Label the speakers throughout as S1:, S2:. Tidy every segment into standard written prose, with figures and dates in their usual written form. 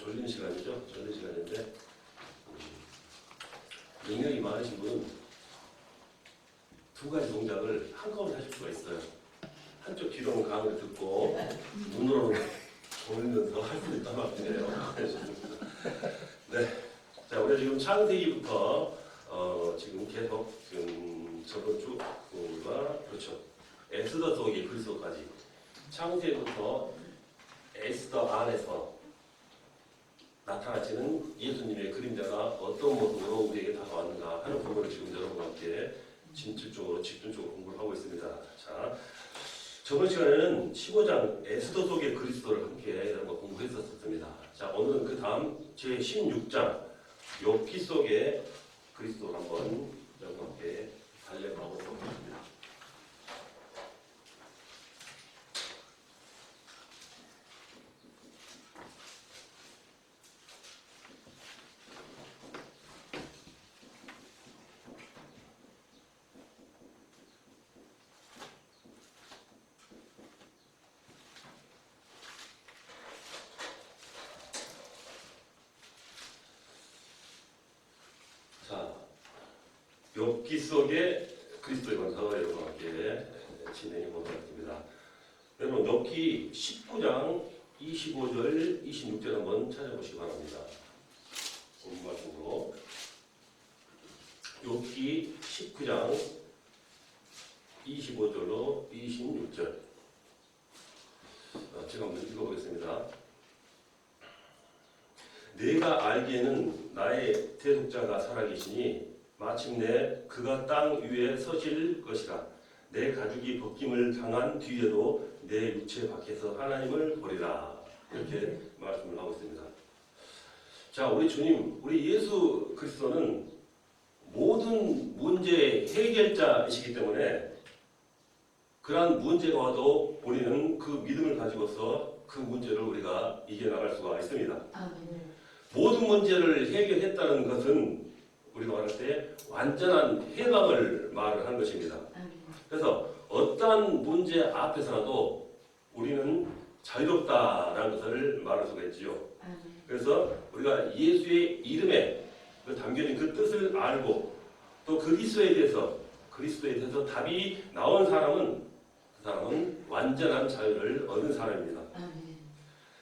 S1: 졸린 시간이죠. 졸린 시간인데 능력이 많으신 분은 두 가지 동작을 한꺼번에 하실 수가 있어요. 한쪽 귀로는 강의를 듣고 눈으로는 보면서 할 수 있단 말이에요. 네, 자 우리 지금 창세기부터 지금 계속 지금 저번 주가 그렇죠. 에스더 속의 그리스도까지 창세기부터 에스더 안에서 나타나시는 예수님의 그림자가 어떤 모습으로 우리에게 다가왔는가 하는 부분을 지금 여러분과 함께 진실적으로 집중적으로 공부를 하고 있습니다. 자, 저번 시간에는 15장 에스더 속의 그리스도를 함께 여러분과 공부했었습니다. 자, 오늘은 그 다음 제16장 욥기 속의 그리스도를 한번 여러분과 함께 달려가고 있습니다. 욥기 속의 그리스도에 관해서 여러분과 함께 진행해 보도록 하겠습니다. 여러분 욥기 19장 25절 26절 한번 찾아보시기 바랍니다. 본문 말씀으로 욥기 19장 25절로 26절 제가 한번 읽어보겠습니다. 내가 알기에는 나의 대속자가 살아계시니 마침내 그가 땅 위에 서실 것이라. 내 가죽이 벗김을 당한 뒤에도 내 육체 밖에서 하나님을 보리라. 이렇게 말씀을 하고 있습니다. 자, 우리 주님, 우리 예수 그리스도는 모든 문제의 해결자이시기 때문에 그러한 문제가 와도 우리는 그 믿음을 가지고서 그 문제를 우리가 이겨나갈 수가 있습니다. 모든 문제를 해결했다는 것은 우리가 말할 때 완전한 해방을 말을 하는 것입니다. 그래서 어떠한 문제 앞에서라도 우리는 자유롭다라는 것을 말할 수가 있지요. 그래서 우리가 예수의 이름에 담겨진 그 뜻을 알고 또 그리스도에 대해서 답이 나온 사람은 그 사람은 완전한 자유를 얻은 사람입니다.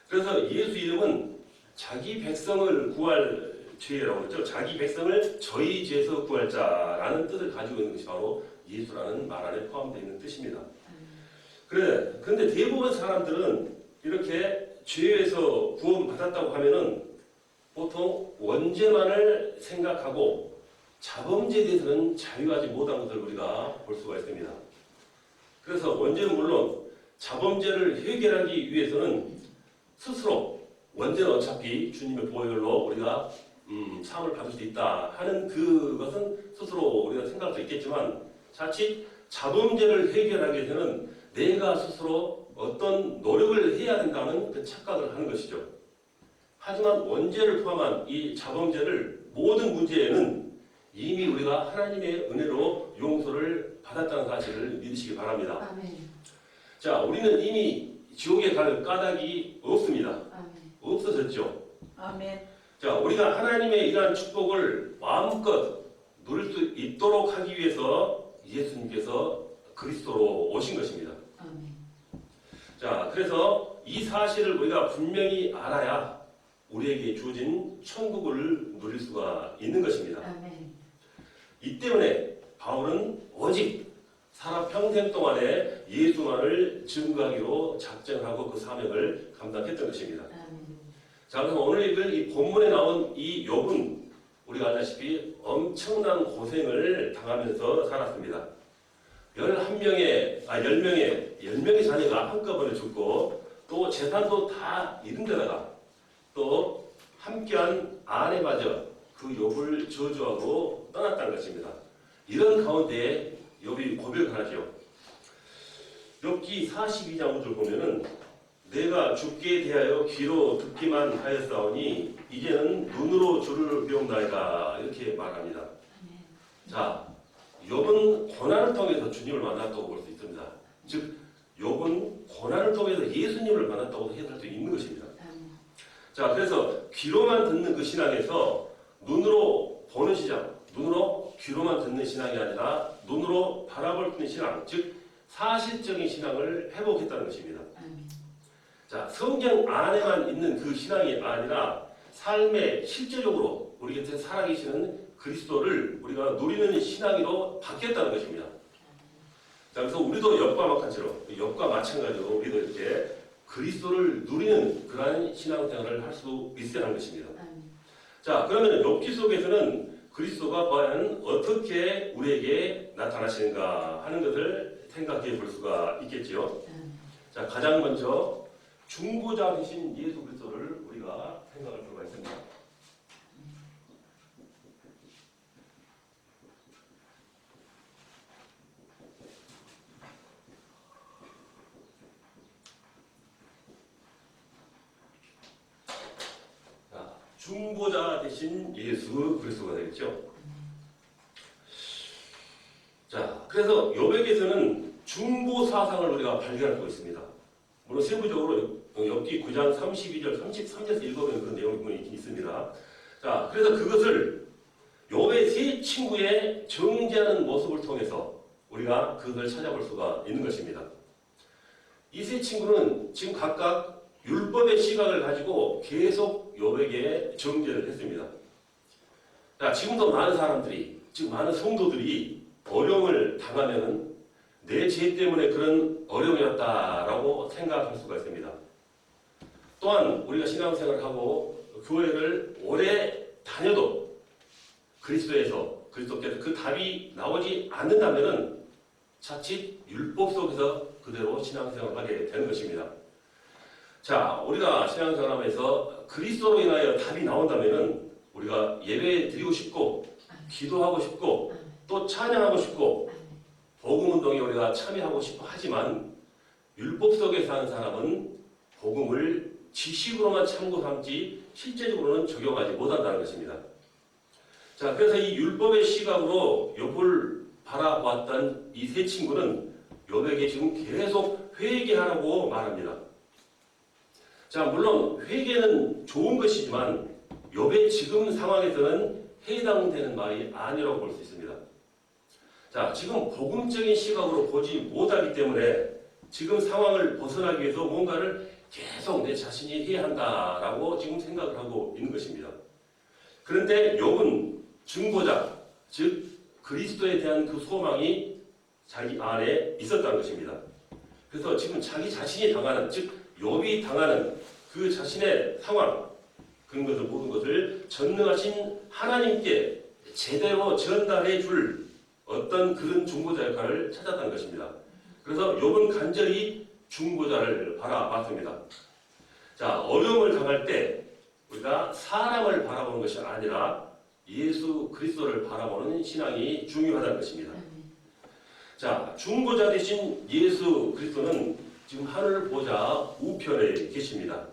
S1: 그래서 예수 이름은 자기 백성을 구할 죄라고 했죠. 자기 백성을 저희 죄에서 구할 자라는 뜻을 가지고 있는 것이 바로 예수라는 말 안에 포함되어 있는 뜻입니다. 그런데 대부분 사람들은 이렇게 죄에서 구원받았다고 하면은 보통 원죄만을 생각하고 자범죄에 대해서는 자유하지 못한 것을 우리가 볼 수가 있습니다. 그래서 원죄는 물론 자범죄를 해결하기 위해서는 스스로 원죄는 어차피 주님의 보혈로 우리가 사함을 받을 수 있다 하는 그것은 스스로 우리가 생각할 수 있겠지만 자칫 자범죄를 해결하기 위해서는 내가 스스로 어떤 노력을 해야 된다는 그 착각을 하는 것이죠. 하지만 원죄를 포함한 이 자범죄를 모든 문제에는 이미 우리가 하나님의 은혜로 용서를 받았다는 사실을 믿으시기 바랍니다.
S2: 아멘.
S1: 자, 우리는 이미 지옥에 갈 까닭이 없습니다.
S2: 아멘.
S1: 없어졌죠.
S2: 아멘.
S1: 자, 우리가 하나님의 이러한 축복을 마음껏 누릴 수 있도록 하기 위해서 예수님께서 그리스도로 오신 것입니다.
S2: 아멘.
S1: 자, 그래서 이 사실을 우리가 분명히 알아야 우리에게 주어진 천국을 누릴 수가 있는 것입니다.
S2: 아멘.
S1: 이 때문에 바울은 오직 살아 평생 동안에 예수만을 증거하기로 작정하고 그 사명을 감당했던 것입니다.
S2: 아멘.
S1: 자, 그럼 오늘 읽을 이 본문에 나온 이 욥은 우리가 알다시피 엄청난 고생을 당하면서 살았습니다. 10명의 자녀가 한꺼번에 죽고 또 재산도 다 잃은 데다가 또 함께한 아내마저 그 욥을 저주하고 떠났다는 것입니다. 이런 가운데 욥이 고백을 하죠. 욥기 42장 5절 보면은 내가 죽게 대하여 귀로 듣기만 하였사오니 이제는 눈으로 주를 배움나이다 이렇게 말합니다. 자, 욥은 고난을 통해서 주님을 만났다고 볼 수 있습니다. 즉 욥은 고난을 통해서 예수님을 만났다고 해석할 수 있는 것입니다. 자, 그래서 귀로만 듣는 그 신앙에서 눈으로 보는 신앙, 눈으로 귀로만 듣는 신앙이 아니라 눈으로 바라볼 수 있는 신앙, 즉 사실적인 신앙을 회복했다는 것입니다. 자, 성경 안에만 있는 그 신앙이 아니라 삶에 실제적으로 우리 곁에 살아계시는 그리스도를 우리가 누리는 신앙으로 바뀌었다는 것입니다. 자, 그래서 우리도 욥과 마찬가지로 우리도 이렇게 그리스도를 누리는 그러한 신앙생활을 할 수 있어야 하는 것입니다. 자, 그러면 욥기 속에서는 그리스도가 과연 어떻게 우리에게 나타나시는가 하는 것을 생각해 볼 수가 있겠지요. 자, 가장 먼저 중보자 되신 예수 그리스도를 우리가 생각할 필요가 있습니다. 자, 중보자 되신 예수 그리스도가 되겠죠. 자, 그래서 욥에게서는 중보 사상을 우리가 발견할 수 있습니다. 물론 세부적으로 욥기 9장 32절, 33절에서 읽어보면 그런 내용이 있긴 있습니다. 자, 그래서 그것을 욥의 세 친구의 정죄하는 모습을 통해서 우리가 그것을 찾아볼 수가 있는 것입니다. 이 세 친구는 지금 각각 율법의 시각을 가지고 계속 욥에게 정죄를 했습니다. 자, 지금도 많은 사람들이, 지금 많은 성도들이 어려움을 당하면은 내 죄 때문에 그런 어려움이었다라고 생각할 수가 있습니다. 또한 우리가 신앙생활을 하고 교회를 오래 다녀도 그리스도께서 그 답이 나오지 않는다면은 자칫 율법 속에서 그대로 신앙생활을 하게 되는 것입니다. 자, 우리가 신앙생활하면서 그리스도로 인하여 답이 나온다면은 우리가 예배 드리고 싶고 기도하고 싶고 또 찬양하고 싶고 복음운동에 우리가 참여하고 싶어 하지만 율법 속에 사는 사람은 복음을 지식으로만 참고 삼지 실제적으로는 적용하지 못한다는 것입니다. 자, 그래서 이 율법의 시각으로 욥을 바라보았던 이 세 친구는 욥에게 지금 계속 회개하라고 말합니다. 자, 물론 회개는 좋은 것이지만 욥의 지금 상황에서는 해당되는 말이 아니라고 볼 수 있습니다. 자, 지금 복음적인 시각으로 보지 못하기 때문에 지금 상황을 벗어나기 위해서 뭔가를 계속 내 자신이 해야 한다라고 지금 생각을 하고 있는 것입니다. 그런데 욥은 중보자, 즉 그리스도에 대한 그 소망이 자기 안에 있었다는 것입니다. 그래서 지금 자기 자신이 당하는, 즉 욥이 당하는 그 자신의 상황, 그런 것을 모든 것을 전능하신 하나님께 제대로 전달해 줄 어떤 그런 중보자 역할을 찾았다는 것입니다. 그래서 욥은 간절히 중보자를 바라봤습니다. 자, 어려움을 당할 때 우리가 사람을 바라보는 것이 아니라 예수 그리스도를 바라보는 신앙이 중요하다는 것입니다. 자, 중보자 되신 예수 그리스도는 지금 하늘 보좌 우편에 계십니다.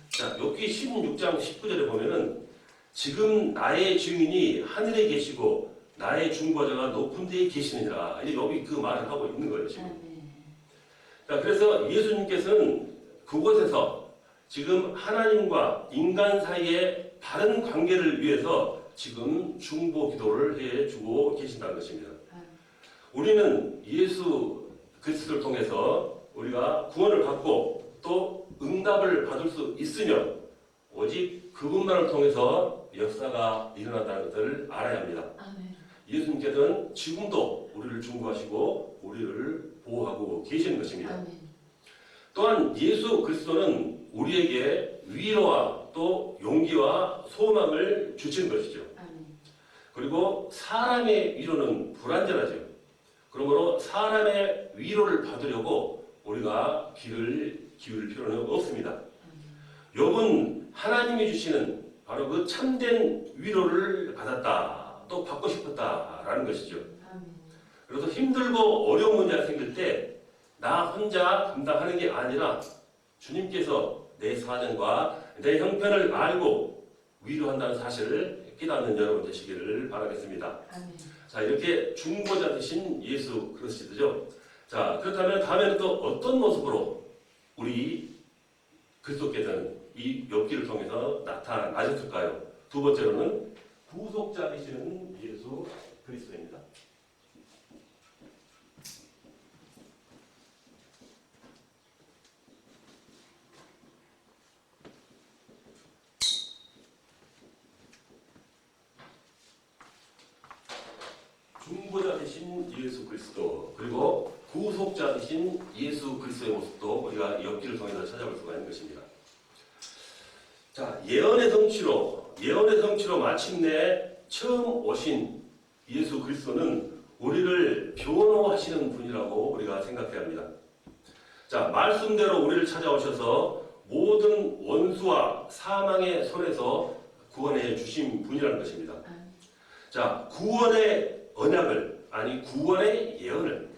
S1: 자, 욥기 16장 19절에 보면은 지금 나의 증인이 하늘에 계시고 나의 중보자가 높은 데에 계시느니라. 이제 욥이 그 말을 하고 있는 거예요, 지금. 자, 그래서 예수님께서는 그곳에서 지금 하나님과 인간 사이의 바른 관계를 위해서 지금 중보 기도를 해주고 계신다는 것입니다. 우리는 예수 그리스도를 통해서 우리가 구원을 받고 또 응답을 받을 수 있으며 오직 그분만을 통해서 역사가 일어난다는 것을 알아야 합니다. 예수님께서는 지금도 우리를 중보하시고 우리를 보호하고 계시는 것입니다. 또한 예수 그리스도는 우리에게 위로와 또 용기와 소망을 주시는 것이죠. 그리고 사람의 위로는 불완전하죠. 그러므로 사람의 위로를 받으려고 우리가 귀를 기울일 필요는 없습니다. 욥은 하나님이 주시는 바로 그 참된 위로를 받았다. 또 받고 싶었다라는 것이죠. 그래서 힘들고 어려운 문제가 생길 때 나 혼자 감당하는 게 아니라 주님께서 내 사정과 내 형편을 알고 위로한다는 사실을 깨닫는 여러분 되시기를 바라겠습니다. 자, 이렇게 중보자 되신 예수 그리스도죠. 자, 그렇다면 다음에는 또 어떤 모습으로 우리 그리스도께서는 이 욥기를 통해서 나타나셨을까요? 두 번째로는 구속자 되시는 예수 그리스도입니다. 중보자 되신 예수 그리스도, 그리고 구속자 되신 예수 그리스도의 모습도 우리가 욥기를 통해서 찾아볼 수가 있는 것입니다. 자, 예언의 성취로 마침내 처음 오신 예수 그리스도는 우리를 변호하시는 분이라고 우리가 생각해야 합니다. 자, 말씀대로 우리를 찾아오셔서 모든 원수와 사망의 손에서 구원해 주신 분이라는 것입니다. 자, 구원의 언약을, 아니 구원의 예언을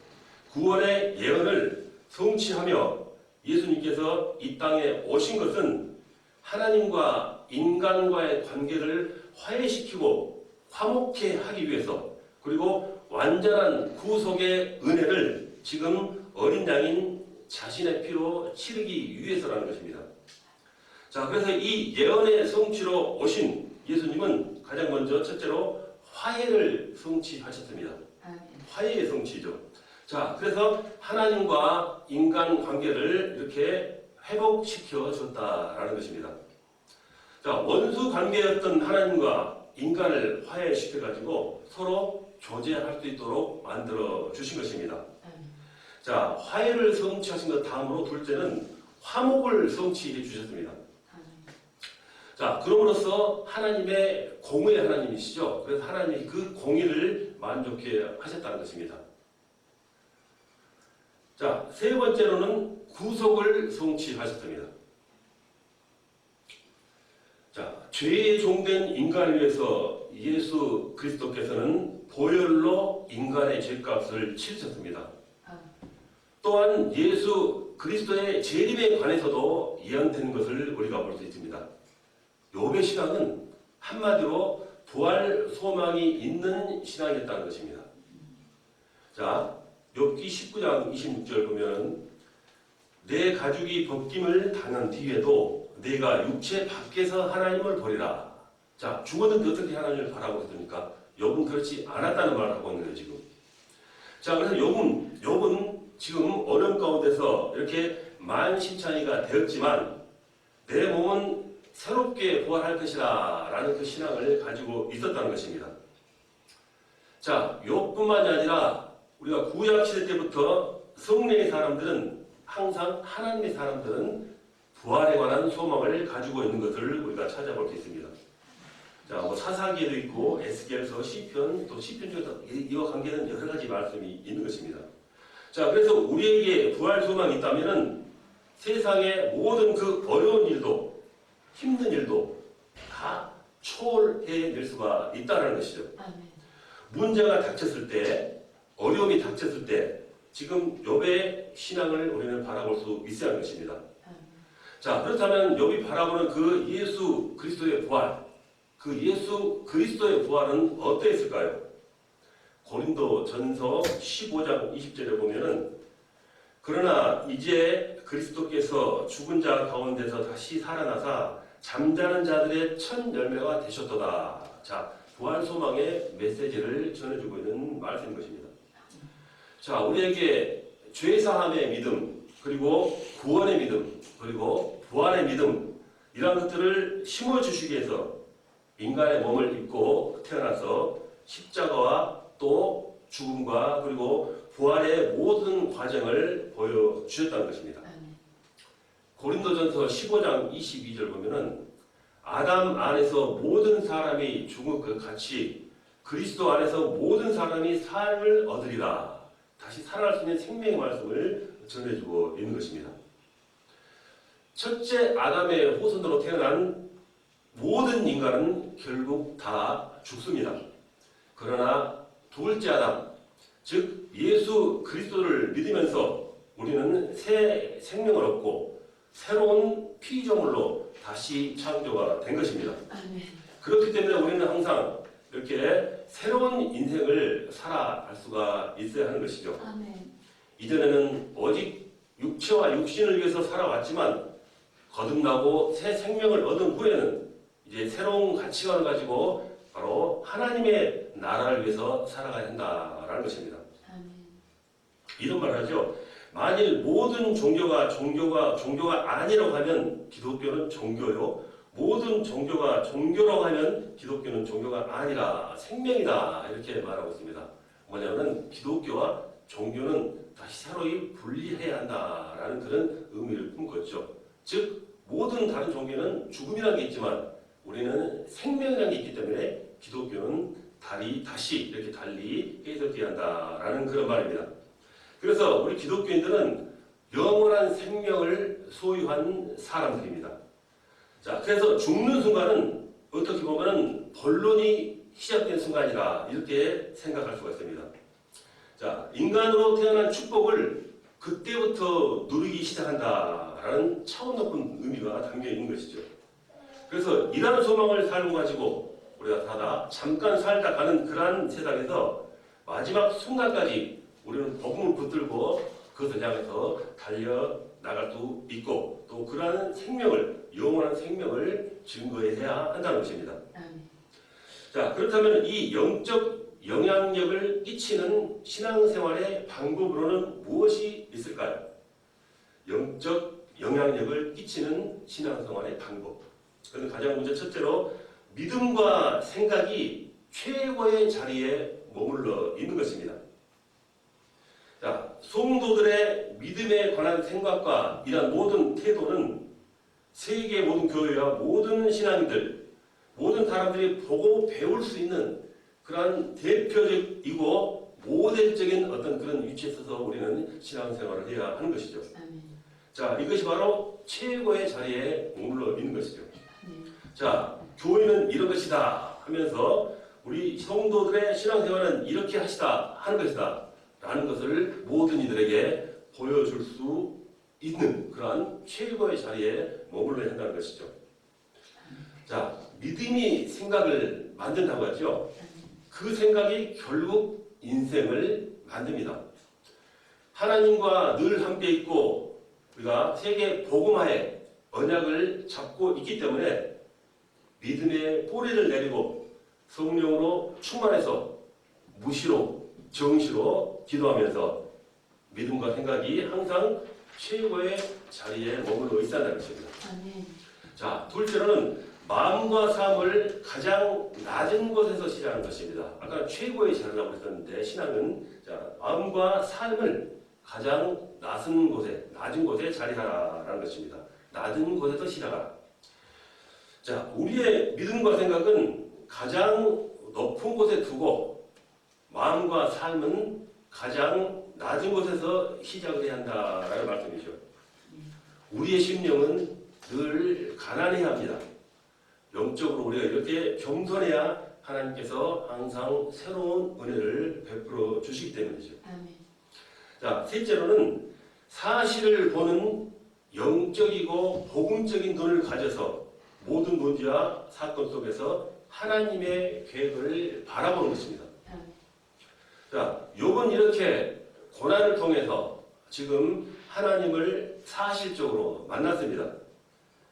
S1: 성취하며 예수님께서 이 땅에 오신 것은 하나님과 인간과의 관계를 화해시키고 화목케 하기 위해서, 그리고 완전한 구속의 은혜를 지금 어린 양인 자신의 피로 치르기 위해서라는 것입니다. 자, 그래서 이 예언의 성취로 오신 예수님은 가장 먼저 첫째로 화해를 성취하셨습니다. 화해의 성취죠. 자, 그래서 하나님과 인간 관계를 이렇게 회복시켜 줬다라는 것입니다. 자, 원수 관계였던 하나님과 인간을 화해시켜 가지고 서로 교제할 수 있도록 만들어 주신 것입니다. 자, 화해를 성취하신 것 다음으로 둘째는 화목을 성취해 주셨습니다. 자, 그럼으로써 하나님의 공의의 하나님이시죠. 그래서 하나님이 그 공의를 만족해 하셨다는 것입니다. 자, 세 번째로는 구속을 성취하셨습니다. 자, 죄의 종된 인간을 위해서 예수 그리스도께서는 보혈로 인간의 죄값을 치르셨습니다. 또한 예수 그리스도의 재림에 관해서도 예언된 것을 우리가 볼 수 있습니다. 욥의 신앙은 한마디로 부활 소망이 있는 신앙이었다는 것입니다. 자, 욥기 19장 26절 보면 내 가죽이 벗김을 당한 뒤에도 내가 육체 밖에서 하나님을 보리라. 자, 죽었는데 어떻게 하나님을 바라고 있습니까? 욥은 그렇지 않았다는 말을 하고 있는 거예요, 지금. 자, 그래서 욥은 지금 어려움 가운데서 이렇게 만신창이가 되었지만 내 몸은 새롭게 부활할 것이다 라는 그 신앙을 가지고 있었다는 것입니다. 자, 욥뿐만이 아니라 우리가 구약시대 때부터 성령의 사람들은 항상 하나님의 사람들은 부활에 관한 소망을 가지고 있는 것을 우리가 찾아볼 수 있습니다. 자, 뭐 사사기에도 있고 에스겔서, 시편, 또 시편 중에서 이와 관계는 여러 가지 말씀이 있는 것입니다. 자, 그래서 우리에게 부활 소망이 있다면은 세상의 모든 그 어려운 일도 힘든 일도 다 초월해낼 수가 있다는 것이죠. 문제가 닥쳤을 때, 어려움이 닥쳤을 때 지금 욥의 신앙을 우리는 바라볼 수 있어야 하는 것입니다. 자, 그렇다면 욥이 바라보는 그 예수 그리스도의 부활, 그 예수 그리스도의 부활은 어떠했을까요? 고린도 전서 15장 20절에 보면은 그러나 이제 그리스도께서 죽은 자 가운데서 다시 살아나사 잠자는 자들의 첫 열매가 되셨도다. 자, 부활 소망의 메시지를 전해주고 있는 말씀인 것입니다. 자, 우리에게 죄사함의 믿음, 그리고 구원의 믿음, 그리고 부활의 믿음, 이러한 것들을 심어주시기 위해서 인간의 몸을 입고 태어나서 십자가와 또 죽음과 그리고 부활의 모든 과정을 보여주셨다는 것입니다. 고린도전서 15장 22절 보면은 아담 안에서 모든 사람이 죽은 것 같이 그리스도 안에서 모든 사람이 삶을 얻으리라. 다시 살아날 수 있는 생명의 말씀을 전해주고 있는 것입니다. 첫째 아담의 후손으로 태어난 모든 인간은 결국 다 죽습니다. 그러나 둘째 아담, 즉 예수 그리스도를 믿으면서 우리는 새 생명을 얻고 새로운 피조물로 다시 창조가 된 것입니다. 그렇기 때문에 우리는 항상 이렇게 새로운 인생을 살아갈 수가 있어야 하는 것이죠. 이전에는 오직 육체와 육신을 위해서 살아왔지만 거듭나고 새 생명을 얻은 후에는 이제 새로운 가치관을 가지고 바로 하나님의 나라를 위해서 살아가야 한다라는 것입니다.
S2: 아멘.
S1: 이런 말을 하죠. 만일 모든 종교가 아니라고 하면 기독교는 종교요. 모든 종교가 종교라고 하면 기독교는 종교가 아니라 생명이다. 이렇게 말하고 있습니다. 뭐냐면 기독교와 종교는 다시 서로이 분리해야 한다라는 그런 의미를 품고 있죠. 즉 모든 다른 종교는 죽음이라는 게 있지만 우리는 생명이라는 게 있기 때문에 기독교는 다시 이렇게 달리 해석해야 한다라는 그런 말입니다. 그래서 우리 기독교인들은 영원한 생명을 소유한 사람들입니다. 자, 그래서 죽는 순간은 어떻게 보면 본론이 시작된 순간이라 이렇게 생각할 수가 있습니다. 자, 인간으로 태어난 축복을 그때부터 누리기 시작한다라는 차원 높은 의미가 담겨 있는 것이죠. 그래서 이라는 소망을 살고 가지고 우리가 살다 잠깐 살다 가는 그러한 세상에서 마지막 순간까지 우리는 복음을 붙들고 그것을 향해서 달려 나갈 수 있고 또 그러한 생명을 영원한 생명을 증거해야 한다는 것입니다.
S2: 아멘.
S1: 자, 그렇다면 이 영적 영향력을 끼치는 신앙생활의 방법으로는 무엇이 있을까요? 영적 영향력을 끼치는 신앙생활의 방법. 그래서 가장 먼저 첫째로 믿음과 생각이 최고의 자리에 머물러 있는 것입니다. 자, 성도들의 믿음에 관한 생각과 이런 모든 태도는 세계 모든 교회와 모든 신앙인들, 모든 사람들이 보고 배울 수 있는 그러한 대표적이고 모델적인 어떤 그런 위치에 서서 우리는 신앙생활을 해야 하는 것이죠.
S2: 아멘.
S1: 자, 이것이 바로 최고의 자리에 머물러 있는 것이죠.
S2: 아멘.
S1: 자, 교회는 이런 것이다 하면서 우리 성도들의 신앙생활은 이렇게 하는 것이다 라는 것을 모든 이들에게 보여줄 수 있는 그러한 최고의 자리에 머물러야 한다는 것이죠. 자, 믿음이 생각을 만든다고 하죠. 그 생각이 결국 인생을 만듭니다. 하나님과 늘 함께 있고 우리가 세계 복음화의 언약을 잡고 있기 때문에 믿음의 뿌리를 내리고 성령으로 충만해서 무시로 정시로 기도하면서 믿음과 생각이 항상 최고의 자리에 머물러 있다는 것입니다.
S2: 아멘.
S1: 자, 둘째로는 마음과 삶을 가장 낮은 곳에서 시작하는 것입니다. 아까 최고의 자리라고 했었는데 신앙은 자, 마음과 삶을 가장 낮은 곳에 자리하라라는 것입니다. 낮은 곳에서 시작하라. 자, 우리의 믿음과 생각은 가장 높은 곳에 두고 마음과 삶은 가장 낮은 곳에서 시작을 해야 한다라는 말씀이죠. 우리의 심령은 늘 가난해야 합니다. 영적으로 우리가 이렇게 겸손해야 하나님께서 항상 새로운 은혜를 베풀어 주시기 때문이죠.
S2: 아멘.
S1: 자, 셋째로는 사실을 보는 영적이고 복음적인 눈을 가져서 모든 문제와 사건 속에서 하나님의 계획을 바라보는 것입니다.
S2: 아멘.
S1: 자, 욥은 이렇게 고난을 통해서 지금 하나님을 사실적으로 만났습니다.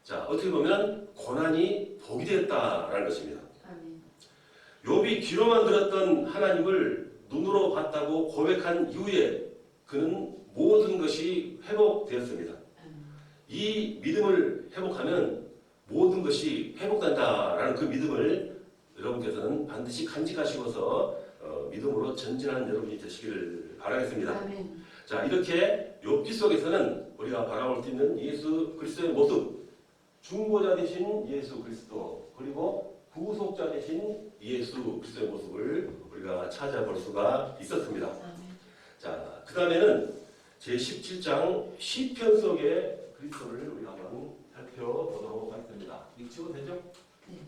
S1: 자, 어떻게 보면 고난이 복이 되었다라는 것입니다.
S2: 아멘.
S1: 욥이 귀로만 들었던 하나님을 눈으로 봤다고 고백한 이후에 그는 모든 것이 회복되었습니다.
S2: 아멘.
S1: 이 믿음을 회복하면 모든 것이 회복된다라는 그 믿음을 여러분께서는 반드시 간직하시고서 믿음으로 전진하는 여러분이 되시기를 바라겠습니다.
S2: 아멘.
S1: 자, 이렇게 욥기 속에서는 우리가 바라볼 수 있는 예수 그리스도의 모습, 중보자 되신 예수 그리스도, 그리고 구속자 되신 예수 그리스도의 모습을 우리가 찾아볼 수가 있었습니다.
S2: 아멘.
S1: 자, 그 다음에는 제17장 시편 속의 그리스도를 우리가 한번 살펴보도록 하겠습니다. 읽지도 되죠?
S2: 네.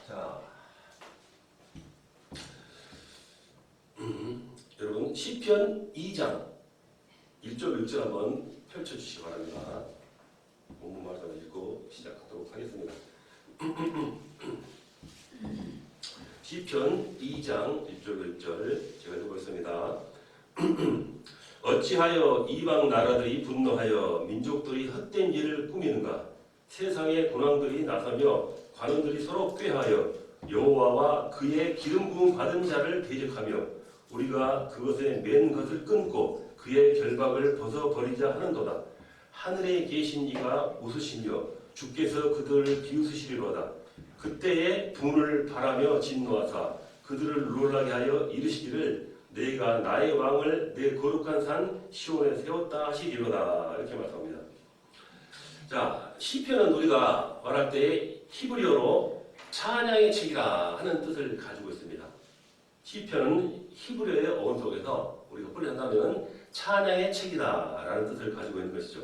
S1: 자, 여러분 시편 2장 1절 6절 한번 펼쳐주시기 바랍니다. 본문 말씀을 읽고 시작하도록 하겠습니다. 시편 2장 1절 6절 제가 읽어보겠습니다. 어찌하여 이방 나라들이 분노하여 민족들이 헛된 일을 꾸미는가? 세상의 군왕들이 나서며 관원들이 서로 꾀하여 여호와와 그의 기름 부음 받은 자를 대적하며 우리가 그것에 맨 것을 끊고 그의 결박을 벗어버리자 하는도다. 하늘에 계신 이가 웃으시며 주께서 그들을 비웃으시리로다. 그때에 분을 바라며 진노하사 그들을 놀라게 하여 이르시기를 내가 나의 왕을 내 거룩한 산 시온에 세웠다 하시리로다. 이렇게 말씀합니다. 자, 시편은 우리가 말할 때 히브리어로 찬양의 책이라 하는 뜻을 가지고 있습니다. 시편은 히브리어의 어원 속에서 우리가 풀이한다면 찬양의 책이다라는 뜻을 가지고 있는 것이죠.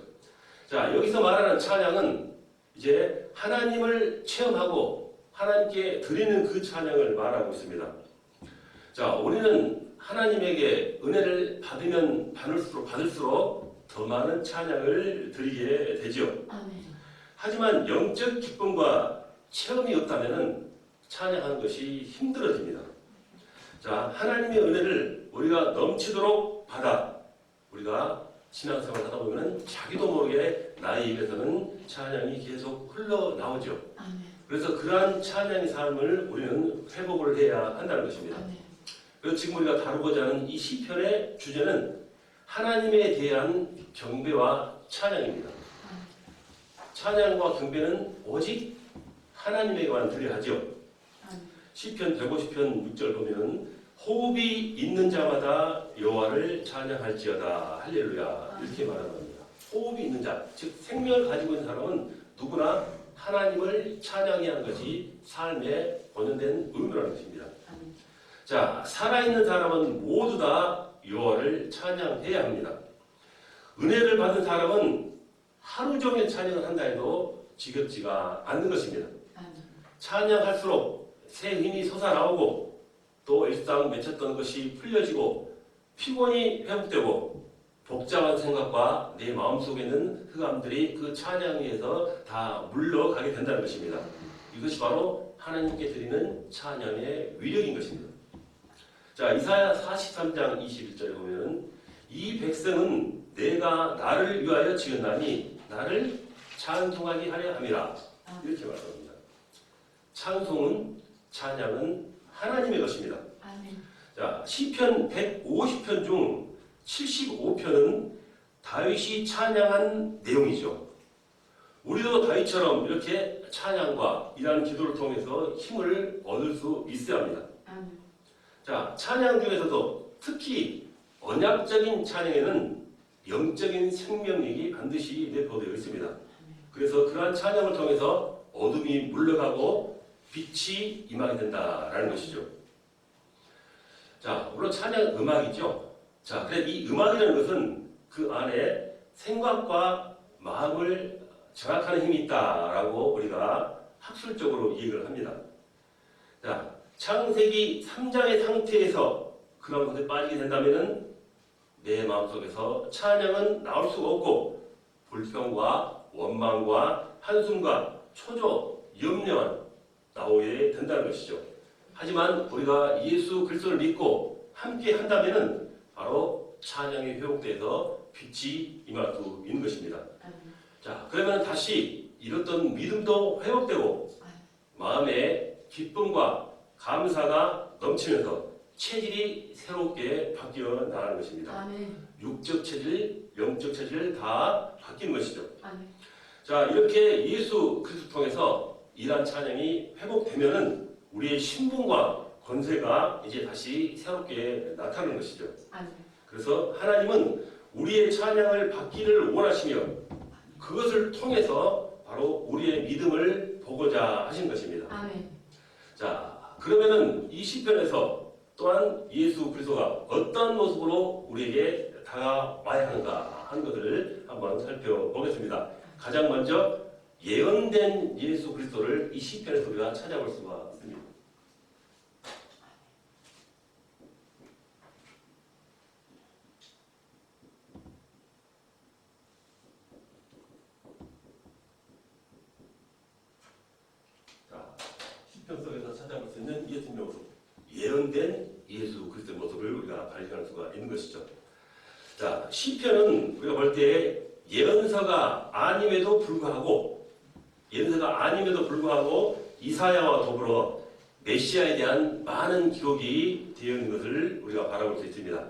S1: 자, 여기서 말하는 찬양은 이제 하나님을 체험하고 하나님께 드리는 그 찬양을 말하고 있습니다. 자, 우리는 하나님에게 은혜를 받으면 받을수록 더 많은 찬양을 드리게 되죠.
S2: 아멘.
S1: 하지만 영적 기쁨과 체험이 없다면 찬양하는 것이 힘들어집니다. 자, 하나님의 은혜를 우리가 넘치도록 받아 우리가 신앙생활을 하다 보면 자기도 모르게 나의 입에서는 찬양이 계속 흘러나오죠.
S2: 아멘.
S1: 그래서 그러한 찬양의 삶을 우리는 회복을 해야 한다는 것입니다.
S2: 아멘.
S1: 그래서 지금 우리가 다루고자 하는 이 시편의 주제는 하나님에 대한 경배와 찬양입니다. 찬양과 경배는 오직 하나님에게만 드려야 하죠. 시편 150편 6절 보면 호흡이 있는 자마다 여호와를 찬양할지어다 할렐루야 이렇게 말하는 겁니다. 호흡이 있는 자, 즉 생명을 가지고 있는 사람은 누구나 하나님을 찬양해야 하는 것이 삶의 본연된 의무라는 것입니다. 자, 살아있는 사람은 모두 다 여호와를 찬양해야 합니다. 은혜를 받은 사람은 하루 종일 찬양을 한다 해도 지겹지가 않는 것입니다. 찬양할수록 새 힘이 솟아나오고 또 일상 맺혔던 것이 풀려지고 피곤이 회복되고 복잡한 생각과 내 마음속에 있는 흑암들이 그 찬양 위에서 다 물러가게 된다는 것입니다. 이것이 바로 하나님께 드리는 찬양의 위력인 것입니다. 자, 이사야 43장 21절에 보면 이 백성은 내가 나를 위하여 지었나니 나를 찬송하게 하려 함이라 이렇게 말합니다. 찬송은 찬양은 하나님의 것입니다.
S2: 아멘.
S1: 자, 시편 150편 중 75편은 다윗이 찬양한 내용이죠. 우리도 다윗처럼 이렇게 찬양과 이러한 기도를 통해서 힘을 얻을 수 있어야 합니다.
S2: 아멘.
S1: 자, 찬양 중에서도 특히 언약적인 찬양에는 영적인 생명력이 반드시 내포되어 있습니다. 그래서 그러한 찬양을 통해서 어둠이 물러가고 빛이 임하게 된다라는 것이죠. 자, 물론 찬양 음악이죠. 자, 그래 이 음악이라는 것은 그 안에 생각과 마음을 장악하는 힘이 있다라고 우리가 학술적으로 이해를 합니다. 자, 창세기 3장의 상태에서 그런 것에 빠지게 된다면은 내 마음속에서 찬양은 나올 수가 없고 불평과 원망과 한숨과 초조, 염려만 나오게 된다는 것이죠. 하지만 우리가 예수 그리스도를 믿고 함께 한다면은 바로 찬양이 회복돼서 빛이 임할 수 있는 것입니다. 자, 그러면 다시 잃었던 믿음도 회복되고 마음의 기쁨과 감사가 넘치면서 체질이 새롭게 바뀌어 나가는 것입니다.
S2: 아멘.
S1: 육적 체질, 영적 체질 다 바뀌는 것이죠.
S2: 아멘.
S1: 자, 이렇게 예수 그리스도 통해서 이러한 찬양이 회복되면은 우리의 신분과 권세가 이제 다시 새롭게 나타나는 것이죠.
S2: 아멘.
S1: 그래서 하나님은 우리의 찬양을 받기를 원하시며 그것을 통해서 바로 우리의 믿음을 보고자 하신 것입니다.
S2: 아멘.
S1: 자, 그러면은 이 시편에서 또한 예수 그리스도가 어떤 모습으로 우리에게 다가와야 하는가 하는 것을 한번 살펴보겠습니다. 가장 먼저 예언된 예수 그리스도를 이 시편에서 우리가 찾아볼 수가 있습니다. 대통령 모습, 예언된 예수 그리스도의 모습을 우리가 발견할 수가 있는 것이죠. 자, 시편은 우리가 볼 때 예언서가 아님에도 불구하고 이사야와 더불어 메시아에 대한 많은 기록이 되어 있는 것을 우리가 바라볼 수 있습니다.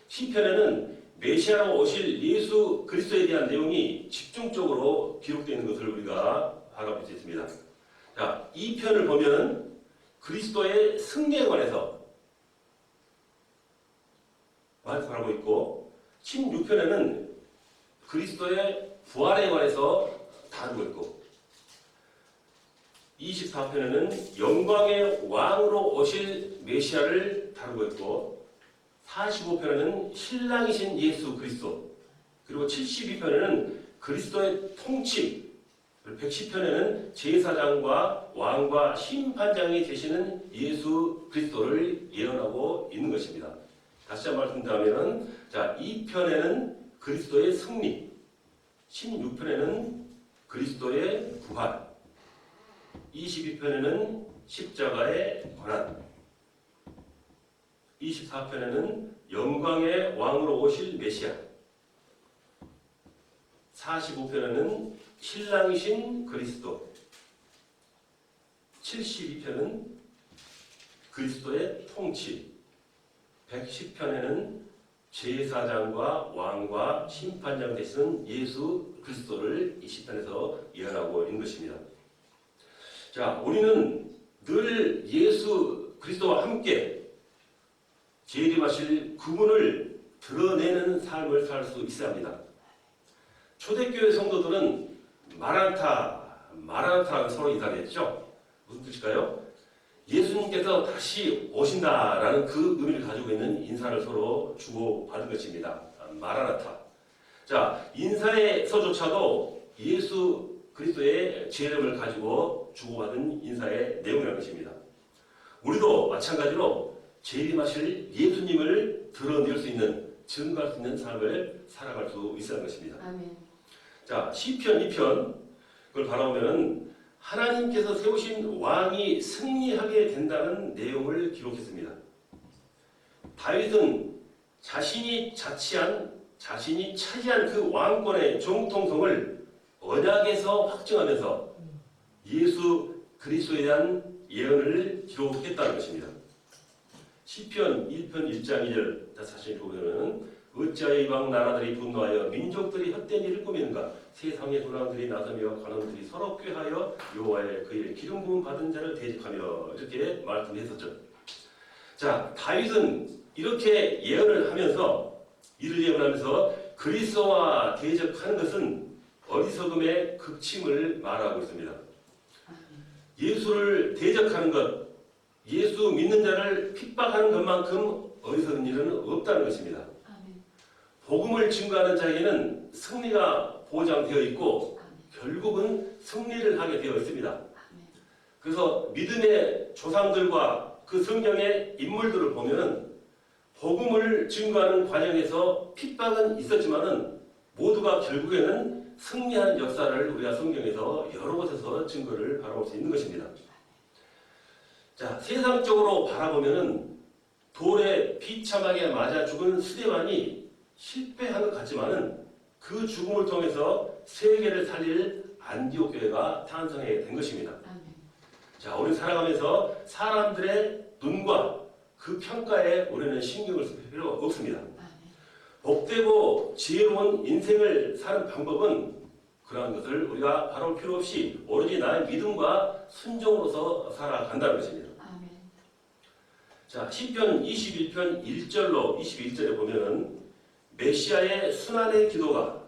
S1: 시편에는 메시아로 오실 예수 그리스도에 대한 내용이 집중적으로 기록되어 있는 것을 우리가 바라볼 수 있습니다. 자, 이 편을 보면 그리스도의 승리에 관해서 말씀하고 있고 16편에는 그리스도의 부활에 관해서 다루고 있고 24편에는 영광의 왕으로 오실 메시아를 다루고 있고 45편에는 신랑이신 예수 그리스도, 그리고 72편에는 그리스도의 통치, 110편에는 제사장과 왕과 심판장이 되시는 예수 그리스도를 예언하고 있는 것입니다. 다시 한번 말씀드리면, 자, 2편에는 그리스도의 승리, 16편에는 그리스도의 부활, 22편에는 십자가의 고난, 24편에는 영광의 왕으로 오실 메시아, 45편에는 신랑이신 그리스도, 72편은 그리스도의 통치, 110편에는 제사장과 왕과 심판장 되시는 예수 그리스도를 이 시편에서 예언하고 있는 것입니다. 자, 우리는 늘 예수 그리스도와 함께 재림하실 그분을 드러내는 삶을 살 수 있어야 합니다. 초대교회 성도들은 마라나타라고 서로 인사를 했죠. 무슨 뜻일까요? 예수님께서 다시 오신다라는 그 의미를 가지고 있는 인사를 서로 주고받은 것입니다. 마라나타. 자, 인사에서조차도 예수 그리스도의 재림을 가지고 주고받은 인사의 내용이라는 것입니다. 우리도 마찬가지로 재림하실 예수님을 드러낼 수 있는, 증거할 수 있는 삶을 살아갈 수 있어야 하는 것입니다.
S2: 아멘.
S1: 자, 시편 2편 그걸 바라보면 하나님께서 세우신 왕이 승리하게 된다는 내용을 기록했습니다. 다윗은 자신이 차지한 그 왕권의 정통성을 언약에서 확증하면서 예수 그리스도에 대한 예언을 기록했다는 것입니다. 시편 1편 1장 2절 다시 읽어보면 어찌하여 이방 나라들이 분노하여 민족들이 헛된 일을 꾸미는가. 세상의 군왕들이 나서며 관원들이 서로 꾀하여 여호와의 그의 기름 부음 받은 자를 대적하며, 이렇게 말씀했었죠. 자, 다윗은 이렇게 예언을 하면서, 이를 예언하면서 그리스도와 대적하는 것은 어리석음의 극침을 말하고 있습니다. 예수를 대적하는 것, 예수 믿는 자를 핍박하는 것만큼 어리석은 일은 없다는 것입니다. 복음을 증거하는 자에게는 승리가 보장되어 있고 결국은 승리를 하게 되어 있습니다. 그래서 믿음의 조상들과 그 성경의 인물들을 보면 복음을 증거하는 과정에서 핍박은 있었지만은 모두가 결국에는 승리하는 역사를 우리가 성경에서 여러 곳에서 증거를 바라볼 수 있는 것입니다. 자, 세상적으로 바라보면은 돌에 비참하게 맞아 죽은 스데반이 실패한 것 같지만은 그 죽음을 통해서 세계를 살릴 안디옥 교회가 탄생하게 된 것입니다. 자, 우리 살아가면서 사람들의 눈과 그 평가에 우리는 신경을 쓸 필요 없습니다. 복되고 지혜로운 인생을 사는 방법은 그러한 것을 우리가 바라볼 필요 없이 오로지 나의 믿음과 순종으로서 살아간다는 것입니다. 자, 시편 21편 1절로 21절에 보면은 메시아의 순환의 기도가,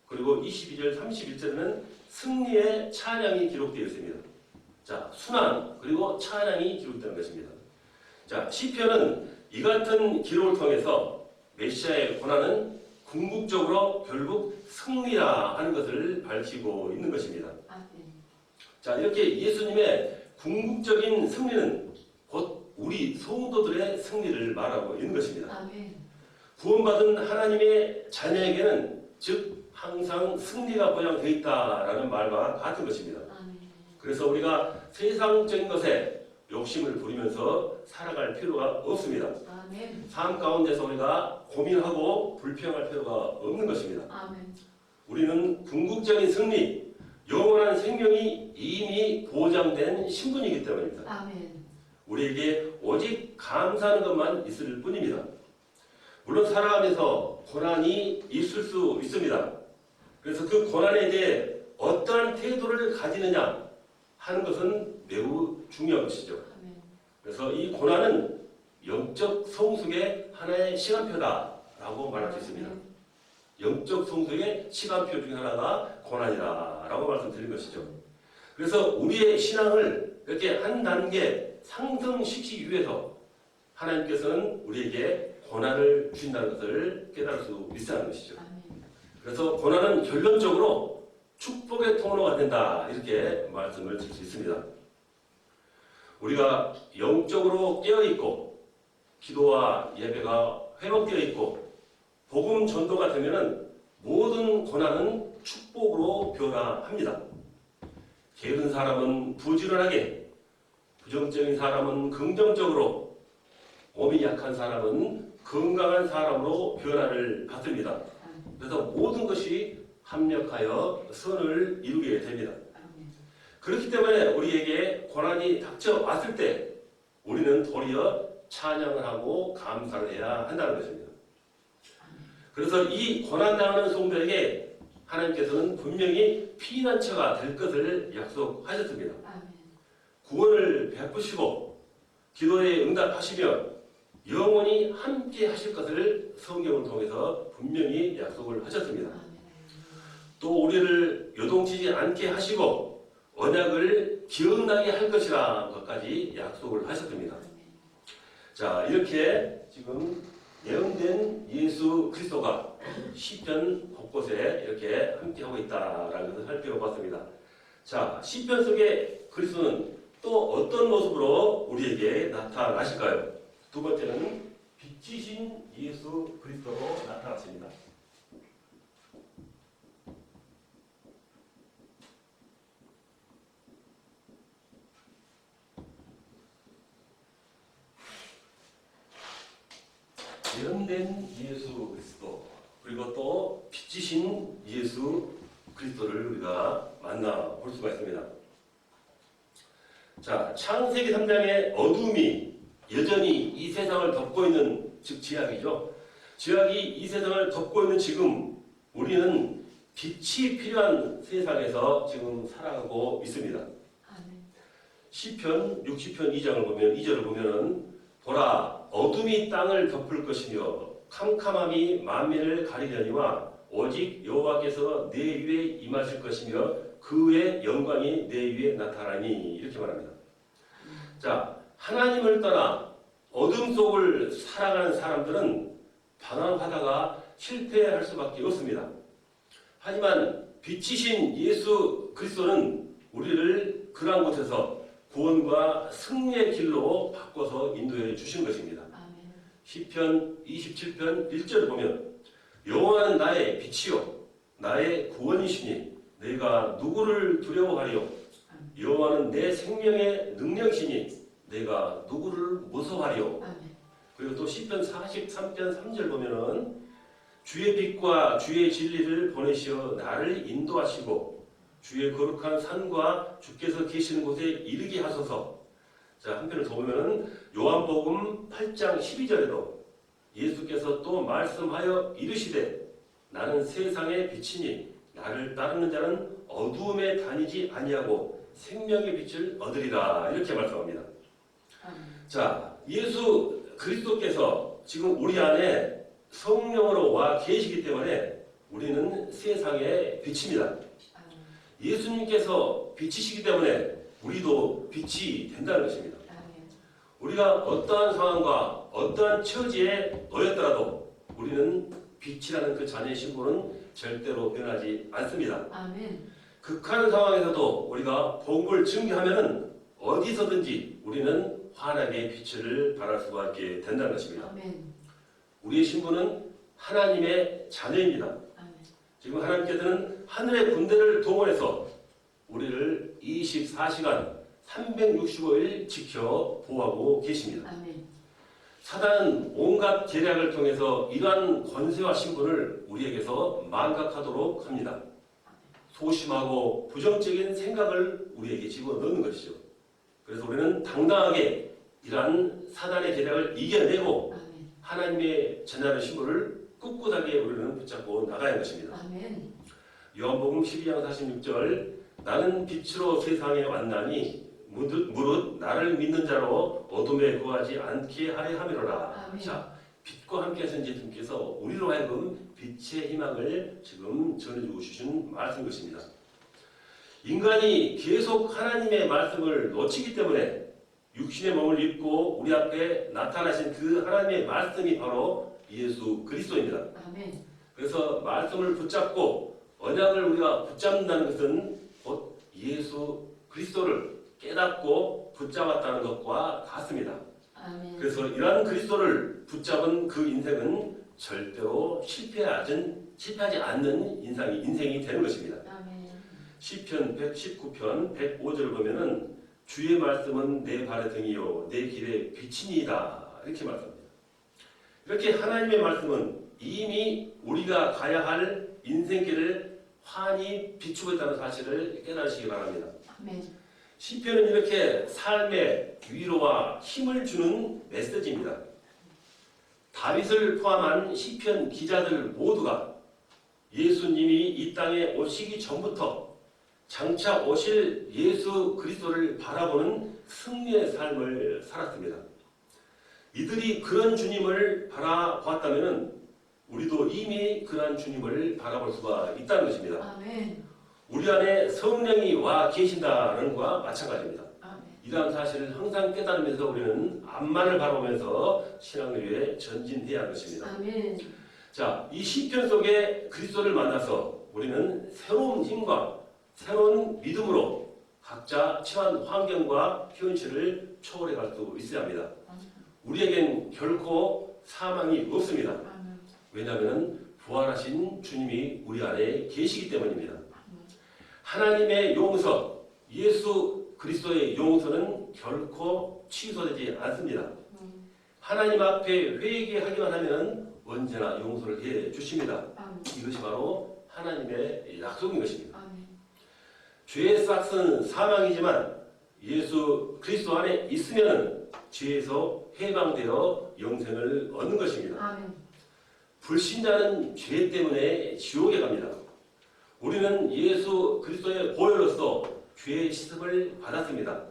S1: 그리고 22절 31절에는 승리의 찬양이 기록되어 있습니다. 자, 순환 그리고 찬양이 기록되는 것입니다. 자, 시편은 이 같은 기록을 통해서 메시아의 고난은 궁극적으로 결국 승리라 하는 것을 밝히고 있는 것입니다. 자, 이렇게 예수님의 궁극적인 승리는 곧 우리 성도들의 승리를 말하고 있는 것입니다. 구원받은 하나님의 자녀에게는 즉 항상 승리가 보장되어 있다라는 말과 같은 것입니다. 그래서 우리가 세상적인 것에 욕심을 부리면서 살아갈 필요가 없습니다.
S2: 아멘.
S1: 삶 가운데서 우리가 고민하고 불평할 필요가 없는 것입니다.
S2: 아멘.
S1: 우리는 궁극적인 승리, 영원한 생명이 이미 보장된 신분이기 때문입니다.
S2: 아멘.
S1: 우리에게 오직 감사하는 것만 있을 뿐입니다. 물론 살아가면서 고난이 있을 수 있습니다. 그래서 그 고난에 대해 어떠한 태도를 가지느냐 하는 것은 매우 중요한 것이죠.
S2: 아멘.
S1: 그래서 이 고난은 영적 성숙의 하나의 시간표다라고 말할 수 있습니다. 영적 성숙의 시간표 중에 하나가 고난이다라고 말씀드린 것이죠. 그래서 우리의 신앙을 이렇게 한 단계 상승시키기 위해서 하나님께서는 우리에게 고난을 주신다는 것을 깨달을 수 있어야 하는 것이죠.
S2: 아멘.
S1: 그래서 고난은 결론적으로 축복의 통로가 된다 이렇게 말씀을 드릴 수 있습니다. 우리가 영적으로 깨어있고 기도와 예배가 회복되어 있고 복음 전도가 되면은 모든 고난은 축복으로 변화합니다. 게으른 사람은 부지런하게, 부정적인 사람은 긍정적으로, 몸이 약한 사람은 건강한 사람으로 변화를 받습니다. 그래서 모든 것이 합력하여 선을 이루게 됩니다.
S2: 아멘.
S1: 그렇기 때문에 우리에게 고난이 닥쳐왔을 때 우리는 도리어 찬양을 하고 감사를 해야 한다는 것입니다. 그래서 이 고난당하는 성도에게 하나님께서는 분명히 피난처가 될 것을 약속하셨습니다.
S2: 아멘.
S1: 구원을 베푸시고 기도에 응답하시며 영원히 함께 하실 것을 성경을 통해서 분명히 약속을 하셨습니다.
S2: 아멘.
S1: 또 우리를 요동치지 않게 하시고 언약을 기억나게 할 것이라는 것까지 약속을 하셨습니다.
S2: 아멘.
S1: 자, 이렇게 지금 예언된 예수 그리스도가 시편 곳곳에 이렇게 함께하고 있다라는 것을 살펴봤습니다. 자, 시편 속의 그리스도는 또 어떤 모습으로 우리에게 나타나실까요? 두 번째는 빛이신 예수 그리스도로 나타났습니다. 예언된 예수 그리스도 그리고 또 빛이신 예수 그리스도를 우리가 만나볼 수가 있습니다. 자, 창세기 3장의 어둠이 여전히 이 세상을 덮고 있는, 즉 지약이죠. 지약이 이 세상을 덮고 있는 지금 우리는 빛이 필요한 세상에서 지금 살아가고 있습니다.
S2: 아멘.
S1: 시편 60편 2장을 보면 2절을 보면은 보라 어둠이 땅을 덮을 것이며 캄캄함이 만민을 가리려니와 오직 여호와께서 내 위에 임하실 것이며 그의 영광이 내 위에 나타나니 이렇게 말합니다. 자, 하나님을 떠나 어둠 속을 살아가는 사람들은 방황하다가 실패할 수밖에 없습니다. 하지만 빛이신 예수 그리스도는 우리를 그러한 곳에서 구원과 승리의 길로 바꿔서 인도해 주신 것입니다.
S2: 아멘.
S1: 시편 27편 1절을 보면 여호와는 나의 빛이요 나의 구원이시니 내가 누구를 두려워하리요 여호와는 내 생명의 능력이시니 내가 누구를 무서워하리요.
S2: 아멘.
S1: 그리고 또 시편 43편 3절 보면은 주의 빛과 주의 진리를 보내시어 나를 인도하시고 주의 거룩한 산과 주께서 계시는 곳에 이르게 하소서. 자, 한편을 더 보면은 요한복음 8장 12절에도 예수께서 또 말씀하여 이르시되 나는 세상의 빛이니 나를 따르는 자는 어두움에 다니지 아니하고 생명의 빛을 얻으리라 이렇게 말씀합니다.
S2: 아멘.
S1: 자, 예수 그리스도께서 지금 우리 안에 성령으로 와 계시기 때문에 우리는 세상의 빛입니다.
S2: 아멘.
S1: 예수님께서 빛이시기 때문에 우리도 빛이 된다는 것입니다.
S2: 아멘.
S1: 우리가 어떠한 상황과 어떠한 처지에 놓였더라도 우리는 빛이라는 그 자녀의 신분은 절대로 변하지 않습니다.
S2: 아멘.
S1: 극한 상황에서도 우리가 복음을 증거하면은 어디서든지 우리는 환하게 빛을 발할 수밖에 된다는 것입니다.
S2: 아멘.
S1: 우리의 신분은 하나님의 자녀입니다.
S2: 아멘.
S1: 지금 하나님께서는 하늘의 군대를 동원해서 우리를 24시간 365일 지켜 보호하고 계십니다.
S2: 아멘.
S1: 사단은 온갖 계략을 통해서 이러한 권세와 신분을 우리에게서 망각하도록 합니다. 소심하고 부정적인 생각을 우리에게 집어넣는 것이죠. 그래서 우리는 당당하게 이러한 사단의 계략을 이겨내고
S2: 아멘.
S1: 하나님의 전하는 신분을 꿋꿋하게 우리는 붙잡고 나가야 하는 것입니다.
S2: 아멘.
S1: 요한복음 12장 46절 나는 빛으로 세상에 왔나니 무릇 나를 믿는 자로 어둠에 거하지 않게 하려 함이로라.
S2: 아멘.
S1: 자, 빛과 함께 하신 예수님께서 우리로 하여금 빛의 희망을 지금 전해주고 주신 말씀인 것입니다. 인간이 계속 하나님의 말씀을 놓치기 때문에 육신의 몸을 입고 우리 앞에 나타나신 그 하나님의 말씀이 바로 예수 그리스도입니다.
S2: 아멘.
S1: 그래서 말씀을 붙잡고 언약을 우리가 붙잡는다는 것은 곧 예수 그리스도를 깨닫고 붙잡았다는 것과 같습니다.
S2: 아멘.
S1: 그래서 이러한 그리스도를 붙잡은 그 인생은 절대로 실패하지 않는 인생이 되는 것입니다.
S2: 아멘.
S1: 시편 119편 105절을 보면은 주의 말씀은 내 발의 등이요 내 길의 빛이니이다 이렇게 말씀합니다. 이렇게 하나님의 말씀은 이미 우리가 가야 할 인생길을 환히 비추고 있다는 사실을 깨달으시기 바랍니다.
S2: 아멘.
S1: 시편은 이렇게 삶의 위로와 힘을 주는 메시지입니다. 다윗을 포함한 시편 기자들 모두가 예수님이 이 땅에 오시기 전부터 장차 오실 예수 그리스도를 바라보는 승리의 삶을 살았습니다. 이들이 그런 주님을 바라보았다면 우리도 이미 그러한 주님을 바라볼 수가 있다는 것입니다.
S2: 아멘.
S1: 우리 안에 성령이 와 계신다는 것과 마찬가지입니다.
S2: 아멘.
S1: 이러한 사실을 항상 깨달으면서 우리는 앞만을 바라보면서 신앙을 위해 전진해야 하는 것입니다.
S2: 아멘.
S1: 자, 이 시편 속에 그리스도를 만나서 우리는 새로운 힘과 새로운 믿음으로 각자 처한 환경과 현실을 초월해 갈 수 있어야 합니다. 우리에겐 결코 사망이 없습니다.
S2: 아멘.
S1: 왜냐하면 부활하신 주님이 우리 안에 계시기 때문입니다. 하나님의 용서, 예수 그리스도의 용서는 결코 취소되지 않습니다. 하나님 앞에 회개하기만 하면 언제나 용서를 해 주십니다.
S2: 아멘.
S1: 이것이 바로 하나님의 약속인 것입니다.
S2: 아멘.
S1: 죄의 싹은 사망이지만 예수 그리스도 안에 있으면 죄에서 해방되어 영생을 얻는 것입니다.
S2: 아멘.
S1: 불신자는 죄 때문에 지옥에 갑니다. 우리는 예수 그리스도의 보혈로서 죄의 씻음을 받았습니다.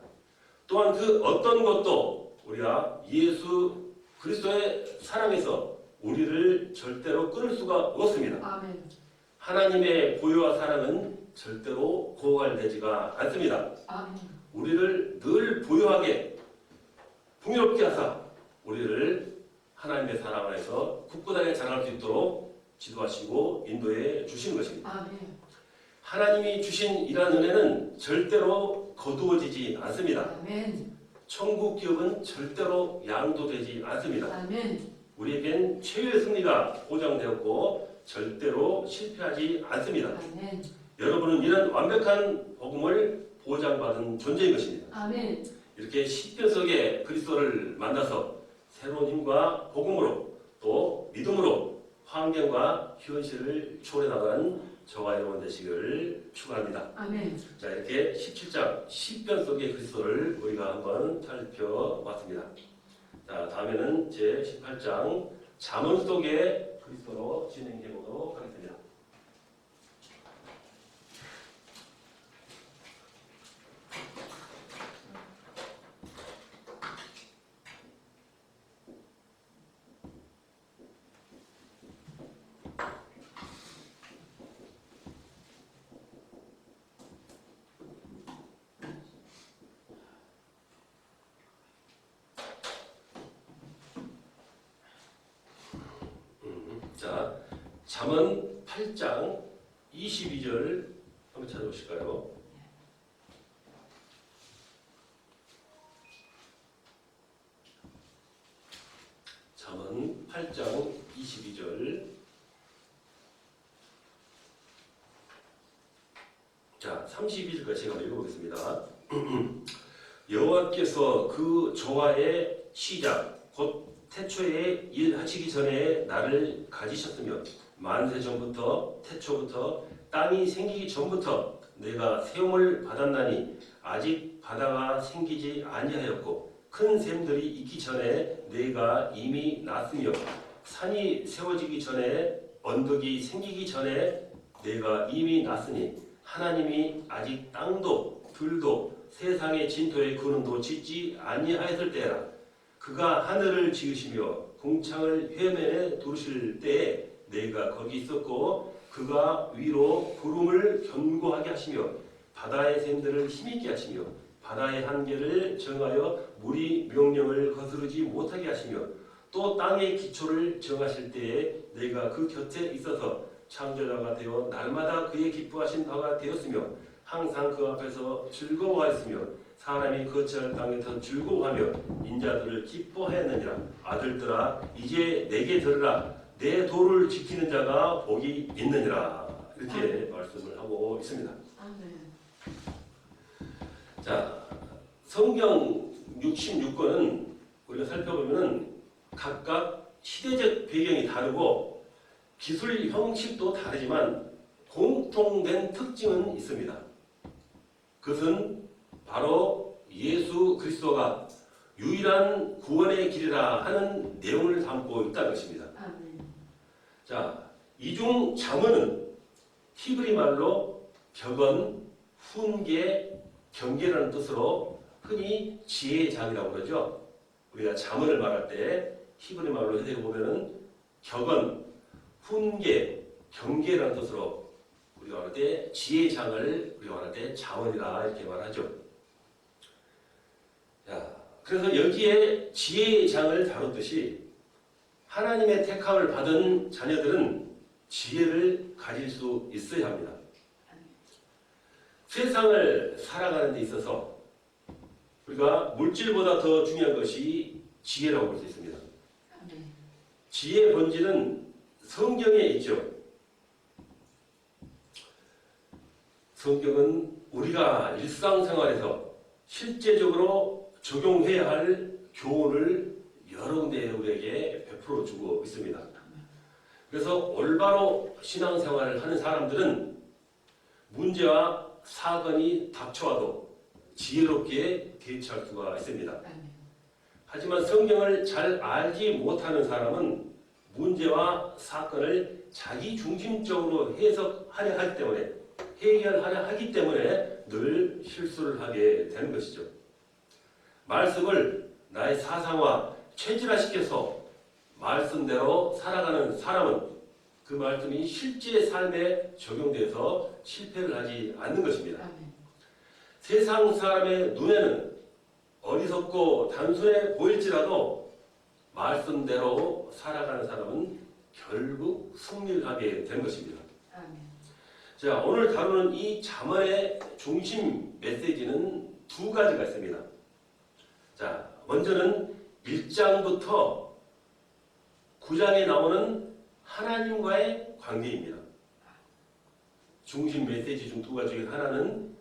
S1: 또한 그 어떤 것도 우리가 예수 그리스도의 사랑에서 우리를 절대로 끊을 수가 없습니다.
S2: 아멘.
S1: 하나님의 보혈과 사랑은 절대로 고갈되지가 않습니다.
S2: 아멘.
S1: 우리를 늘 부유하게 풍요롭게 하사 우리를 하나님의 사랑 안에서 굳건하게 자랄 수 있도록 지도하시고 인도해 주시는 것입니다.
S2: 아멘.
S1: 하나님이 주신 이러한 은혜는 절대로 거두어지지 않습니다.
S2: 아멘.
S1: 천국 기업은 절대로 양도되지 않습니다.
S2: 아멘.
S1: 우리에겐 최후의 승리가 보장되었고 절대로 실패하지 않습니다.
S2: 아멘.
S1: 여러분은 이런 완벽한 복음을 보장받은 존재인 것입니다.
S2: 아멘.
S1: 이렇게 시편 속에 그리스도를 만나서 새로운 힘과 복음으로 또 믿음으로 환경과 현실을 초월해 나가는 저와 여러분 되시기를 축원합니다.
S2: 아멘.
S1: 자, 이렇게 17장 시편 속의 그리스도를 우리가 한번 살펴봤습니다. 자, 다음에는 제 18장 잠언 속의 그리스도로 진행해 보도록 하겠습니다. 자, 잠언 8장 22절 한번 찾아보실까요? 잠언 8장 22절. 자, 32절까지 제가 읽어보겠습니다. 여호와께서 그 조화의 시작 곧 태초에 일하시기 전에 나를 가지셨으며 만세 전부터 태초부터 땅이 생기기 전부터 내가 세움을 받았나니 아직 바다가 생기지 아니하였고 큰 샘들이 있기 전에 내가 이미 났으며 산이 세워지기 전에 언덕이 생기기 전에 내가 이미 났으니 하나님이 아직 땅도 들도 세상의 진토의 근원도 짓지 아니하였을 때라. 그가 하늘을 지으시며 궁창을 해면에 두르실 때에 내가 거기 있었고 그가 위로 구름을 견고하게 하시며 바다의 샘들을 힘있게 하시며 바다의 한계를 정하여 물이 명령을 거스르지 못하게 하시며 또 땅의 기초를 정하실 때에 내가 그 곁에 있어서 창조자가 되어 날마다 그의 기뻐하신 바가 되었으며 항상 그 앞에서 즐거워하였으며 사람이 거처할 땅에서 즐거워하며 인자들을 기뻐하였느니라. 아들들아 이제 내게 들으라. 내 도를 지키는 자가 복이 있느니라. 이렇게 말씀을 하고 있습니다. 자, 성경 66권은 우리가 살펴보면 각각 시대적 배경이 다르고 기술 형식도 다르지만 공통된 특징은 있습니다. 그것은 바로 예수 그리스도가 유일한 구원의 길이라 하는 내용을 담고 있다는 것입니다. 자, 이중 잠언은 히브리 말로 격언, 훈계, 경계라는 뜻으로 흔히 지혜의 장이라고 그러죠. 우리가 잠언을 말할 때 히브리 말로 해석해 보면은 격언, 훈계, 경계라는 뜻으로 우리가 말할 때 지혜의 장을 우리가 말할 때 잠언이라 이렇게 말하죠. 자, 그래서 여기에 지혜의 장을 다뤘듯이 하나님의 택함을 받은 자녀들은 지혜를 가질 수 있어야 합니다. 세상을 살아가는 데 있어서 우리가 물질보다 더 중요한 것이 지혜라고 볼 수 있습니다. 지혜의 본질은 성경에 있죠. 성경은 우리가 일상생활에서 실제적으로 적용해야 할 교훈을 여러 군데 우리에게 베풀어 주고 있습니다. 그래서 올바로 신앙생활을 하는 사람들은 문제와 사건이 닥쳐와도 지혜롭게 대처할 수가 있습니다. 하지만 성경을 잘 알지 못하는 사람은 문제와 사건을 자기 중심적으로 해석하려 하기 때문에 해결하려 하기 때문에 늘 실수를 하게 되는 것이죠. 말씀을 나의 사상화, 체질화시켜서 말씀대로 살아가는 사람은 그 말씀이 실제 삶에 적용돼서 실패를 하지 않는 것입니다. 세상 사람의 눈에는 어리석고 단순해 보일지라도 말씀대로 살아가는 사람은 결국 승리를 하게 되는 것입니다. 자, 오늘 다루는 이 잠언의 중심 메시지는 두 가지가 있습니다. 자, 먼저는 1장부터 9장에 나오는 하나님과의 관계입니다. 중심 메시지 중 두 가지 중에 하나는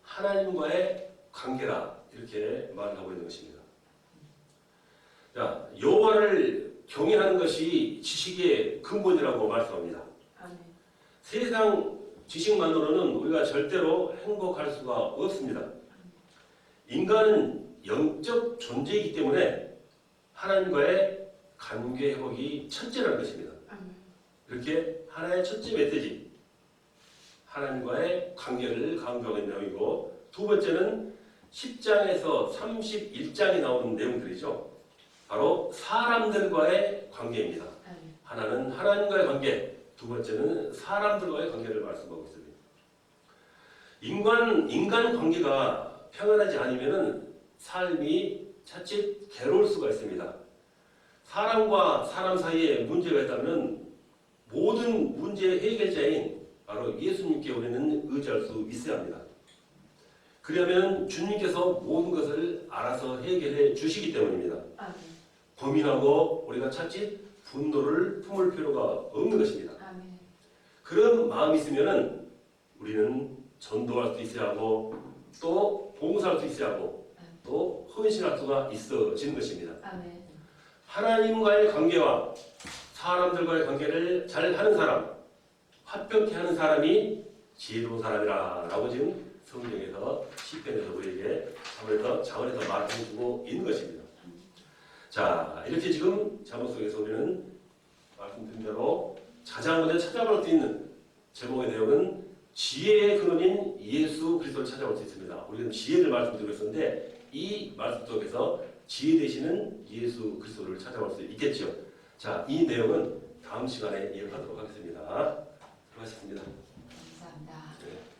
S1: 하나님과의 관계라 이렇게 말을 하고 있는 것입니다. 자, 여호와를 경외하는 것이 지식의 근본이라고 말씀합니다. 세상 지식만으로는 우리가 절대로 행복할 수가 없습니다. 인간은 영적 존재이기 때문에 하나님과의 관계 회복이 첫째라는 것입니다. 이렇게 하나의 첫째 메시지, 하나님과의 관계를 강조하고 있는 내용이고, 두 번째는 10장에서 31장에 나오는 내용들이죠. 바로 사람들과의 관계입니다. 하나는 하나님과의 관계, 두 번째는 사람들과의 관계를 말씀하고 있습니다. 인간 관계가 평안하지 않으면 삶이 자칫 괴로울 수가 있습니다. 사람과 사람 사이에 문제가 있다면 모든 문제의 해결자인 바로 예수님께 우리는 의지할 수 있어야 합니다. 그러면 주님께서 모든 것을 알아서 해결해 주시기 때문입니다. 고민하고 우리가 자칫 분노를 품을 필요가 없는 것입니다. 그런 마음이 있으면 우리는 전도할 수 있어야 하고 또 봉사할 수 있어야 하고 또 헌신할 수가 있어지는 것입니다.
S2: 아멘.
S1: 하나님과의 관계와 사람들과의 관계를 잘 하는 사람, 화평케 하는 사람이 지혜로운 사람이라고 지금 성경에서 시편에서 우리에게 자원에서 말해주고 있는 것입니다. 자, 이렇게 지금 잠언 속에서 우리는 말씀드린 대로 가장 먼저 찾아볼 수 있는 제목의 내용은 지혜의 근원인 예수 그리스도를 찾아볼 수 있습니다. 우리는 지혜를 말씀드리고 있었는데 이 말씀 속에서 지혜 되시는 예수 그리스도를 찾아볼 수 있겠죠. 자, 이 내용은 다음 시간에 이어가도록 하겠습니다. 수고하셨습니다.
S2: 감사합니다.
S1: 네.